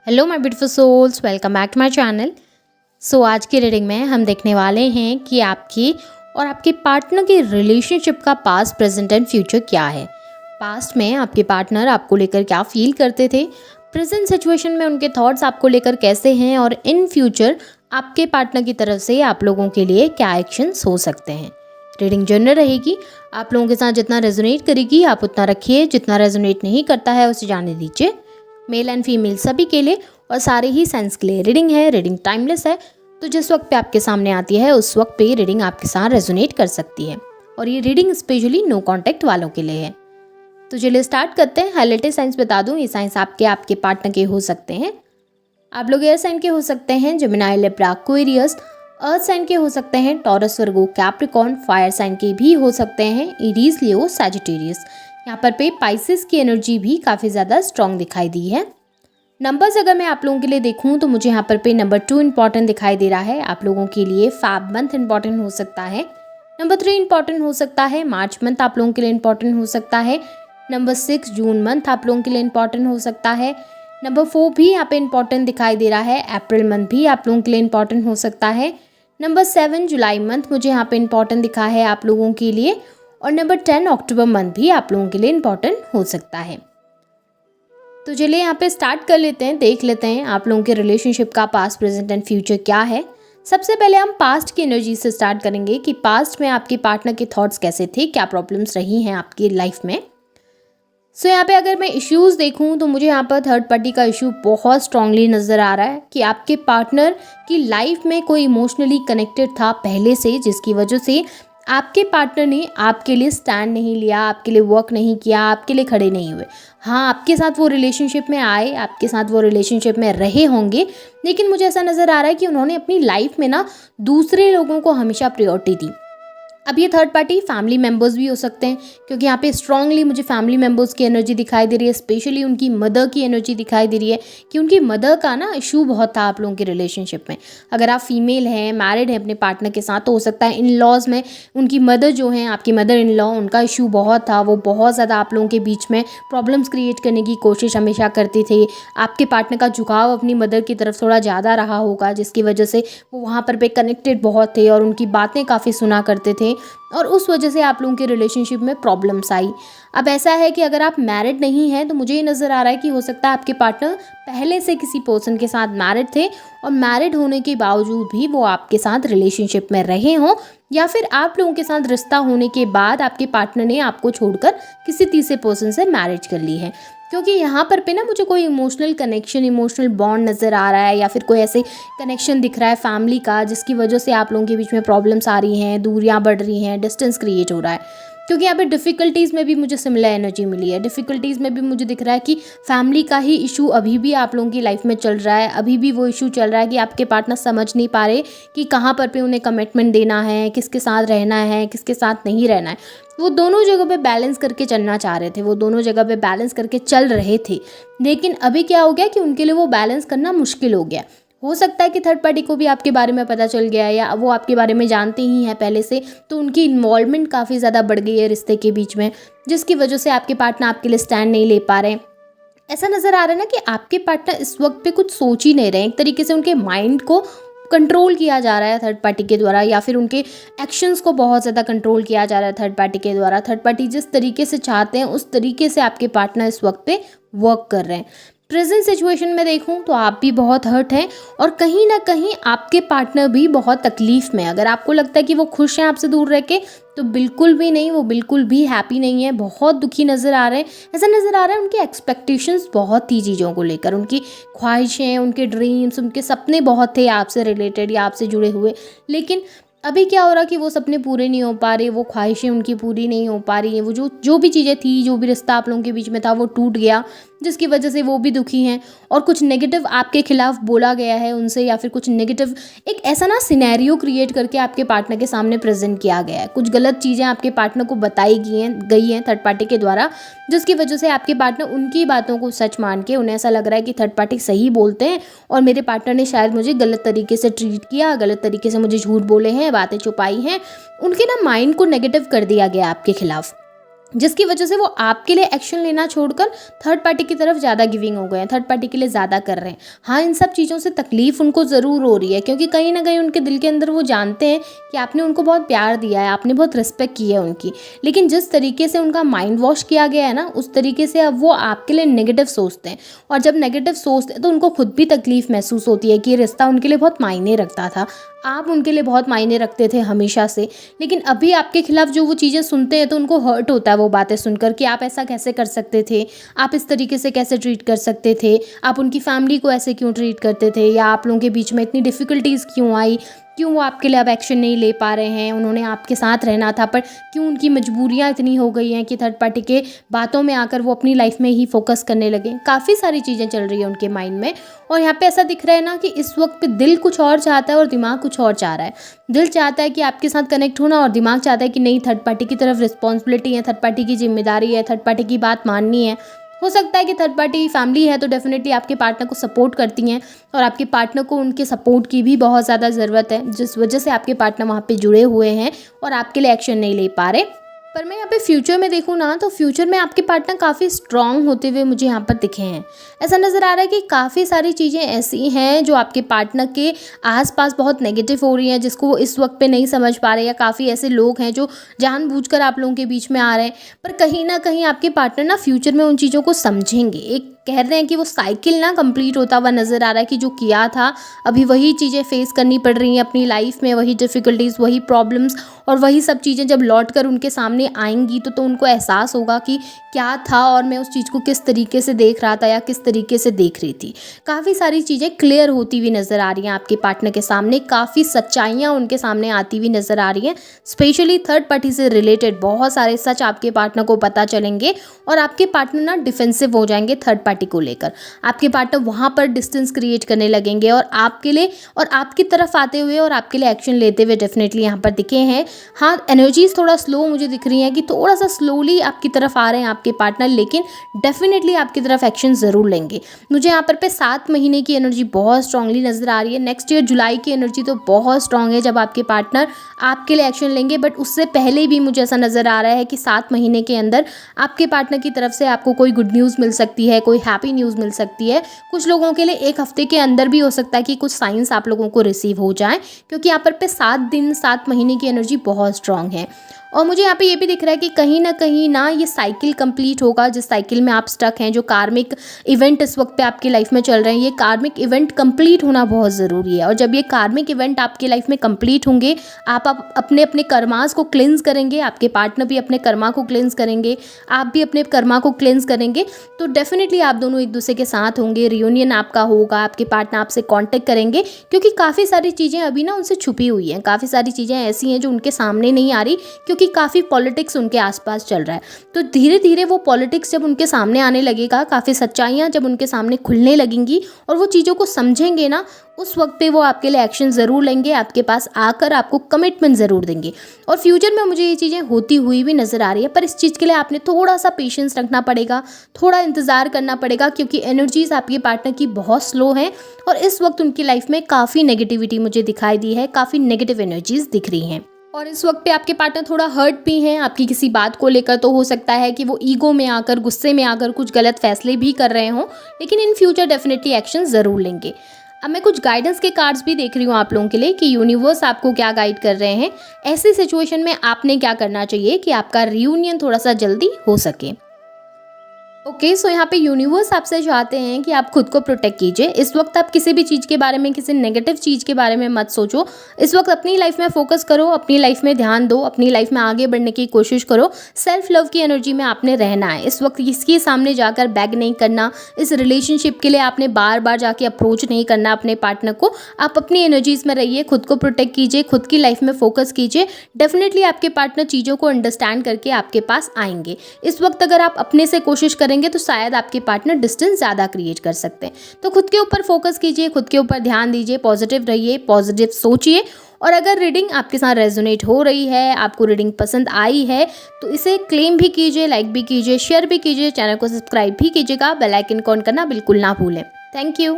Hello my beautiful souls, welcome back to my channel. आज की reading में हम देखने वाले हैं कि आपकी और आपके पार्टनर की रिलेशनशिप का पास्ट, प्रेजेंट एंड फ्यूचर क्या है। पास्ट में आपके पार्टनर आपको लेकर क्या फील करते थे, प्रेजेंट सिचुएशन में उनके थॉट्स आपको लेकर कैसे हैं और इन फ्यूचर आपके पार्टनर की तरफ से आप लोगों के लिए क्या एक्शंस हो सकते हैं। रीडिंग जनरल रहेगी, आप लोगों के साथ जितना रेजोनेट करेगी आप उतना रखिए, जितना रेजोनेट नहीं करता है उसे जाने दीजिए। मेल एंड फीमेल सभी के लिए और सारे ही सेंस के लिए रीडिंग है। रीडिंग टाइमलेस है, तो जिस वक्त पे आपके सामने आती है उस वक्त पे रीडिंग आपके साथ रेजोनेट कर सकती है और ये रीडिंग स्पेशली नो कांटेक्ट वालों के लिए है। तो चलिए स्टार्ट करते हैं। हाईलाइटेड साइंस बता दूं, ये साइंस आपके पार्टनर के हो सकते हैं। आप लोग एयर साइन के हो सकते हैं, Gemini, Libra, Aquarius. Earth sign के हो सकते हैं, Taurus, Virgo, Capricorn. Fire sign के भी हो सकते हैं, एरीज, लियो, सैजिटेरियस। यहाँ पर पे पाइसेस की एनर्जी भी काफ़ी ज़्यादा स्ट्रॉन्ग दिखाई दी है। नंबर्स अगर मैं आप लोगों के लिए देखूं तो मुझे यहाँ पर पे नंबर 2 इंपॉर्टेंट दिखाई दे रहा है। आप लोगों के लिए फैब मंथ इंपॉर्टेंट हो सकता है। नंबर 3 इंपॉर्टेंट हो सकता है। मार्च मंथ आप लोगों के लिए इंपॉर्टेंट हो सकता है। नंबर 6 जून मंथ आप लोगों के लिए इंपॉर्टेंट हो सकता है। नंबर 4 भी यहाँ पे इंपॉर्टेंट दिखाई दे रहा है। अप्रैल मंथ भी आप लोगों के लिए इंपॉर्टेंट हो सकता है। नंबर 7 जुलाई मंथ मुझे यहाँ पे इंपॉर्टेंट दिखा है आप लोगों के लिए। और नंबर 10 अक्टूबर मंथ भी आप लोगों के लिए इंपॉर्टेंट हो सकता है। तो चलिए यहाँ पे स्टार्ट कर लेते हैं, देख लेते हैं आप लोगों के रिलेशनशिप का पास्ट, प्रेजेंट एंड फ्यूचर क्या है। सबसे पहले हम पास्ट की एनर्जी से स्टार्ट करेंगे कि पास्ट में आपके पार्टनर के थॉट्स कैसे थे, क्या प्रॉब्लम्स रही हैं आपकी लाइफ में। यहाँ पे अगर मैं इश्यूज़ देखूँ तो मुझे यहाँ पर थर्ड पार्टी का इशू बहुत स्ट्रांगली नज़र आ रहा है कि आपके पार्टनर की लाइफ में कोई इमोशनली कनेक्टेड था पहले से, जिसकी वजह से आपके पार्टनर ने आपके लिए स्टैंड नहीं लिया, आपके लिए वर्क नहीं किया, आपके लिए खड़े नहीं हुए। हाँ, आपके साथ वो रिलेशनशिप में आए, आपके साथ वो रिलेशनशिप में रहे होंगे, लेकिन मुझे ऐसा नज़र आ रहा है कि उन्होंने अपनी लाइफ में ना दूसरे लोगों को हमेशा प्रायोरिटी दी। अब ये थर्ड पार्टी फैमिली मेम्बर्स भी हो सकते हैं, क्योंकि यहाँ पे स्ट्रांगली मुझे फैमिली मेम्बर्स की एनर्जी दिखाई दे रही है। स्पेशली उनकी मदर की एनर्जी दिखाई दे रही है कि उनकी मदर का ना इशू बहुत था आप लोगों के रिलेशनशिप में। अगर आप फीमेल हैं, मैरिड हैं अपने पार्टनर के साथ, तो हो सकता है इन लॉज में उनकी मदर जो हैं, आपकी मदर इन लॉ, उनका इशू बहुत था। वो बहुत ज़्यादा आप लोगों के बीच में प्रॉब्लम्स क्रिएट करने की कोशिश हमेशा करते थे। आपके पार्टनर का झुकाव अपनी मदर की तरफ थोड़ा ज़्यादा रहा होगा, जिसकी वजह से वो वहाँ पर कनेक्टेड बहुत थे और उनकी बातें काफ़ी सुना करते थे और उस वजह से आप लोगों के रिलेशनशिप में प्रॉब्लम्स आई। अब ऐसा है कि अगर आप मैरिड नहीं हैं तो मुझे ये नज़र आ रहा है कि हो सकता है आपके पार्टनर पहले से किसी पर्सन के साथ मैरिड थे और मैरिड होने के बावजूद भी वो आपके साथ रिलेशनशिप में रहे हों, या फिर आप लोगों के साथ रिश्ता होने के बाद आपके पार्टनर ने आपको छोड़कर किसी तीसरे पर्सन से मैरिज कर ली है। क्योंकि यहाँ पर ना मुझे कोई इमोशनल कनेक्शन, इमोशनल बॉन्ड नज़र आ रहा है, या फिर कोई ऐसे कनेक्शन दिख रहा है फैमिली का, जिसकी वजह से आप लोगों के बीच में प्रॉब्लम्स आ रही हैं, दूरियां बढ़ रही हैं, डिस्टेंस क्रिएट हो रहा है। क्योंकि यहाँ पे डिफ़िकल्टीज़ में भी मुझे सिमिलर एनर्जी मिली है। डिफ़िकल्टीज़ में भी मुझे दिख रहा है कि फैमिली का ही इशू अभी भी आप लोगों की लाइफ में चल रहा है। अभी भी वो इशू चल रहा है कि आपके पार्टनर समझ नहीं पा रहे कि कहाँ पर उन्हें कमिटमेंट देना है, किसके साथ रहना है, किसके साथ नहीं रहना है। वो दोनों जगह पे बैलेंस करके चलना चाह रहे थे, वो दोनों जगह पे बैलेंस करके चल रहे थे, लेकिन अभी क्या हो गया कि उनके लिए वो बैलेंस करना मुश्किल हो गया। हो सकता है कि थर्ड पार्टी को भी आपके बारे में पता चल गया है, या वो आपके बारे में जानते ही हैं पहले से, तो उनकी इन्वॉल्वमेंट काफ़ी ज़्यादा बढ़ गई है रिश्ते के बीच में, जिसकी वजह से आपके पार्टनर आपके लिए स्टैंड नहीं ले पा रहे हैं। ऐसा नज़र आ रहा है ना कि आपके पार्टनर इस वक्त पे कुछ सोच ही नहीं रहे हैं। एक तरीके से उनके माइंड को कंट्रोल किया जा रहा है थर्ड पार्टी के द्वारा, या फिर उनके एक्शंस को बहुत ज़्यादा कंट्रोल किया जा रहा है थर्ड पार्टी के द्वारा। थर्ड पार्टी जिस तरीके से चाहते हैं उस तरीके से आपके पार्टनर इस वक्त पे वर्क कर रहे हैं। प्रेजेंट सिचुएशन में देखूं तो आप भी बहुत हर्ट हैं और कहीं ना कहीं आपके पार्टनर भी बहुत तकलीफ़ में। अगर आपको लगता है कि वो खुश हैं आपसे दूर रह के, तो बिल्कुल भी नहीं, वो बिल्कुल भी हैप्पी नहीं है, बहुत दुखी नज़र आ रहे हैं। ऐसा नज़र आ रहा है उनके एक्सपेक्टेशंस बहुत थी चीज़ों को लेकर, उनकी ख्वाहिशें, उनके ड्रीम्स, उनके सपने बहुत थे आपसे रिलेटेड या आपसे जुड़े हुए। लेकिन अभी क्या हो रहा कि वो सपने पूरे नहीं हो पा रहे, वो ख्वाहिशें उनकी पूरी नहीं हो पा रही हैं। वो जो भी चीज़ें थी, जो भी रिश्ता आप लोगों के बीच में था, वो टूट गया, जिसकी वजह से वो भी दुखी हैं और कुछ नेगेटिव आपके खिलाफ बोला गया है उनसे, या फिर कुछ नेगेटिव एक ऐसा ना सिनेरियो क्रिएट करके आपके पार्टनर के सामने प्रेजेंट किया गया है। कुछ गलत चीज़ें आपके पार्टनर को बताई गई हैं थर्ड पार्टी के द्वारा, जिसकी वजह से आपके पार्टनर उनकी बातों को सच मान के उन्हें ऐसा लग रहा है कि थर्ड पार्टी सही बोलते हैं और मेरे पार्टनर ने शायद मुझे गलत तरीके से ट्रीट किया, गलत तरीके से मुझे झूठ बोले हैं, बातें छुपाई हैं। उनके ना माइंड को नेगेटिव कर दिया गया आपके खिलाफ। जिसकी वजह से वो आपके लिए एक्शन लेना छोड़कर थर्ड पार्टी की तरफ ज़्यादा गिविंग हो गए हैं, थर्ड पार्टी के लिए ज़्यादा कर रहे हैं। हाँ, इन सब चीज़ों से तकलीफ़ उनको ज़रूर हो रही है, क्योंकि कहीं ना कहीं उनके दिल के अंदर वो जानते हैं कि आपने उनको बहुत प्यार दिया है, आपने बहुत रिस्पेक्ट की है उनकी। लेकिन जिस तरीके से उनका माइंड वॉश किया गया है ना, उस तरीके से अब वो आपके लिए नेगेटिव सोचते हैं। और जब नेगेटिव सोचते हैं तो उनको खुद भी तकलीफ़ महसूस होती है कि ये रिश्ता उनके लिए बहुत मायने रखता था, आप उनके लिए बहुत मायने रखते थे हमेशा से। लेकिन अभी आपके खिलाफ जो वो चीज़ें सुनते हैं तो उनको हर्ट होता है वो बातें सुनकर कि आप ऐसा कैसे कर सकते थे, आप इस तरीके से कैसे ट्रीट कर सकते थे, आप उनकी फैमिली को ऐसे क्यों ट्रीट करते थे, या आप लोगों के बीच में इतनी डिफ़िकल्टीज़ क्यों आई, क्यों वो आपके लिए अब एक्शन नहीं ले पा रहे हैं। उन्होंने आपके साथ रहना था, पर क्यों उनकी मजबूरियाँ इतनी हो गई हैं कि थर्ड पार्टी के बातों में आकर वो अपनी लाइफ में ही फोकस करने लगे। काफ़ी सारी चीज़ें चल रही है उनके माइंड में, और यहाँ पे ऐसा दिख रहा है ना कि इस वक्त पे दिल कुछ और चाहता है और दिमाग कुछ और चाह रहा है। दिल चाहता है कि आपके साथ कनेक्ट होना, और दिमाग चाहता है कि नहीं, थर्ड पार्टी की तरफ रिस्पॉन्सिबिलिटी है, थर्ड पार्टी की जिम्मेदारी है, थर्ड पार्टी की बात माननी है। हो सकता है कि थर्ड पार्टी फैमिली है तो डेफिनेटली आपके पार्टनर को सपोर्ट करती हैं, और आपके पार्टनर को उनके सपोर्ट की भी बहुत ज़्यादा ज़रूरत है, जिस वजह से आपके पार्टनर वहाँ पे जुड़े हुए हैं और आपके लिए एक्शन नहीं ले पा रहे। पर मैं यहाँ पे फ्यूचर में देखूँ ना, तो फ्यूचर में आपके पार्टनर काफ़ी स्ट्रांग होते हुए मुझे यहाँ पर दिखे हैं। ऐसा नज़र आ रहा है कि काफ़ी सारी चीज़ें ऐसी हैं जो आपके पार्टनर के आसपास बहुत नेगेटिव हो रही हैं, जिसको वो इस वक्त पे नहीं समझ पा रहे, या काफ़ी ऐसे लोग हैं जो जानबूझकर आप लोगों के बीच में आ रहे हैं। पर कहीं ना कहीं आपके पार्टनर ना फ्यूचर में उन चीज़ों को समझेंगे। एक कह रहे हैं कि वो साइकिल ना कंप्लीट होता हुआ नज़र आ रहा है कि जो किया था अभी वही चीज़ें फेस करनी पड़ रही हैं अपनी लाइफ में, वही डिफ़िकल्टीज़, वही प्रॉब्लम्स, और वही सब चीज़ें जब लौट कर उनके सामने आएंगी तो उनको एहसास होगा कि क्या था और मैं उस चीज़ को किस तरीके से देख रहा था या किस तरीके से देख रही थी। काफ़ी सारी चीज़ें क्लियर होती हुई नज़र आ रही हैं आपके पार्टनर के सामने, काफ़ी सच्चाइयाँ उनके सामने आती हुई नज़र आ रही हैं। स्पेशली थर्ड पार्टी से रिलेटेड बहुत सारे सच आपके पार्टनर को पता चलेंगे, और आपके पार्टनर ना डिफेंसिव हो जाएंगे थर्ड पार्टी को लेकर। आपके पार्टनर वहाँ पर डिस्टेंस क्रिएट करने लगेंगे, और आपके लिए और आपकी तरफ आते हुए और आपके लिए एक्शन लेते हुए डेफिनेटली यहाँ पर दिखे हैं। हाँ, एनर्जीज थोड़ा स्लो मुझे दिख रही हैं कि थोड़ा सा स्लोली आपकी तरफ आ रहे हैं आपके पार्टनर, लेकिन डेफिनेटली आपकी तरफ एक्शन ज़रूर लेंगे। मुझे यहाँ पर 7 महीने की एनर्जी बहुत स्ट्रांगली नज़र आ रही है। नेक्स्ट ईयर जुलाई की एनर्जी तो बहुत स्ट्रांग है जब आपके पार्टनर आपके लिए एक्शन लेंगे, बट उससे पहले भी मुझे ऐसा नज़र आ रहा है कि 7 महीने के अंदर आपके पार्टनर की तरफ से आपको कोई गुड न्यूज़ मिल सकती है, कोई हैप्पी न्यूज़ मिल सकती है। कुछ लोगों के लिए 1 हफ्ते के अंदर भी हो सकता है कि कुछ साइंस आप लोगों को रिसीव हो जाए, क्योंकि यहाँ पर 7 दिन 7 महीने की एनर्जी बहुत स्ट्रांग है। और मुझे यहाँ पे ये भी दिख रहा है कि कहीं ना ये साइकिल कंप्लीट होगा, जिस साइकिल में आप स्टक हैं, जो कार्मिक इवेंट इस वक्त पे आपकी लाइफ में चल रहे हैं, ये कार्मिक इवेंट कंप्लीट होना बहुत ज़रूरी है। और जब ये कार्मिक इवेंट आपकी लाइफ में कंप्लीट होंगे, आप अपने अपने कर्मास को क्लेंस करेंगे, आपके पार्टनर भी अपने कर्मा को क्लेंस करेंगे, आप भी अपने कर्मा को क्लेंस करेंगे, तो डेफिनेटली आप दोनों एक दूसरे के साथ होंगे, रियूनियन आपका होगा, आपके पार्टनर आपसे कॉन्टेक्ट करेंगे, क्योंकि काफ़ी सारी चीज़ें अभी ना उनसे छुपी हुई हैं, काफ़ी सारी चीज़ें ऐसी हैं जो उनके सामने नहीं आ रही, क्योंकि काफ़ी पॉलिटिक्स उनके आसपास चल रहा है। तो धीरे धीरे वो पॉलिटिक्स जब उनके सामने आने लगेगा, काफ़ी सच्चाइयाँ जब उनके सामने खुलने लगेंगी और वो चीज़ों को समझेंगे ना, उस वक्त पे वो आपके लिए एक्शन ज़रूर लेंगे, आपके पास आकर आपको कमिटमेंट ज़रूर देंगे। और फ्यूचर में मुझे ये चीज़ें होती हुई भी नज़र आ रही है, पर इस चीज़ के लिए आपने थोड़ा सा पेशेंस रखना पड़ेगा, थोड़ा इंतज़ार करना पड़ेगा, क्योंकि एनर्जीज़ आपके पार्टनर की बहुत स्लो हैं और इस वक्त उनकी लाइफ में काफ़ी नेगेटिविटी मुझे दिखाई दी है, काफ़ी नेगेटिव एनर्जीज़ दिख रही हैं। और इस वक्त पे आपके पार्टनर थोड़ा हर्ट भी हैं आपकी किसी बात को लेकर, तो हो सकता है कि वो ईगो में आकर, गुस्से में आकर कुछ गलत फैसले भी कर रहे हों, लेकिन इन फ्यूचर डेफिनेटली एक्शन ज़रूर लेंगे। अब मैं कुछ गाइडेंस के कार्ड्स भी देख रही हूँ आप लोगों के लिए कि यूनिवर्स आपको क्या गाइड कर रहे हैं, ऐसी सिचुएशन में आपने क्या करना चाहिए कि आपका रियूनियन थोड़ा सा जल्दी हो सके। ओके, सो यहाँ पे यूनिवर्स आपसे चाहते हैं कि आप खुद को प्रोटेक्ट कीजिए। इस वक्त आप किसी भी चीज़ के बारे में, किसी नेगेटिव चीज़ के बारे में मत सोचो। इस वक्त अपनी लाइफ में फोकस करो, अपनी लाइफ में ध्यान दो, अपनी लाइफ में आगे बढ़ने की कोशिश करो। सेल्फ लव की एनर्जी में आपने रहना है। इस वक्त किसके सामने जाकर बैग नहीं करना, इस रिलेशनशिप के लिए आपने बार बार जाके अप्रोच नहीं करना अपने पार्टनर को। आप अपनी एनर्जीज़ में रहिए, खुद को प्रोटेक्ट कीजिए, खुद की लाइफ में फोकस कीजिए। डेफिनेटली आपके पार्टनर चीज़ों को अंडरस्टैंड करके आपके पास आएंगे। इस वक्त अगर आप अपने से कोशिश करेंगे तो शायद आपके पार्टनर डिस्टेंस ज़्यादा क्रिएट कर सकते हैं। तो खुद के ऊपर फोकस कीजिए, खुद के ऊपर ध्यान दीजिए, पॉजिटिव रहिए, पॉजिटिव सोचिए। और अगर रीडिंग आपके साथ रेजोनेट हो रही है, आपको रीडिंग पसंद आई है, तो इसे क्लेम भी कीजिए, लाइक भी कीजिए, शेयर भी कीजिए, चैनल को सब्सक्राइब भी कीजिएगा, बेल आइकन ऑन करना बिल्कुल ना भूलें। Thank you.